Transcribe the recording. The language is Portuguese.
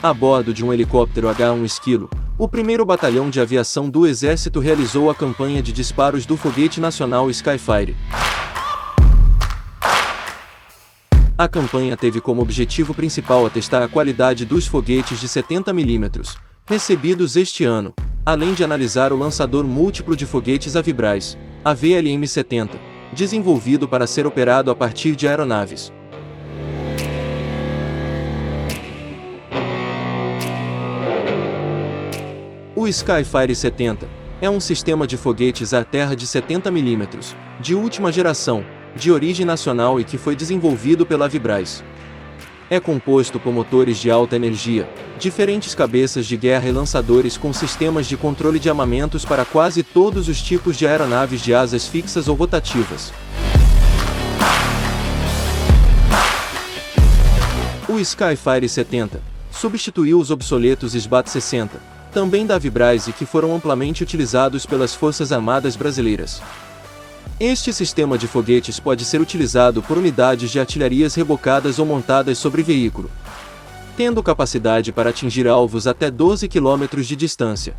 A bordo de um helicóptero H-1 Esquilo, o 1º Batalhão de Aviação do Exército realizou a campanha de disparos do foguete nacional Skyfire. A campanha teve como objetivo principal atestar a qualidade dos foguetes de 70 mm, recebidos este ano, além de analisar o lançador múltiplo de foguetes Avibraz, a VLM-70, desenvolvido para ser operado a partir de aeronaves. O Skyfire 70 é um sistema de foguetes à terra de 70 mm, de última geração, de origem nacional e que foi desenvolvido pela Avibraz. É composto por motores de alta energia, diferentes cabeças de guerra e lançadores com sistemas de controle de armamentos para quase todos os tipos de aeronaves de asas fixas ou rotativas. O Skyfire 70 substituiu os obsoletos SBAT-60, também da Avibraz e que foram amplamente utilizados pelas Forças Armadas Brasileiras. Este sistema de foguetes pode ser utilizado por unidades de artilharias rebocadas ou montadas sobre veículo, tendo capacidade para atingir alvos até 12 km de distância.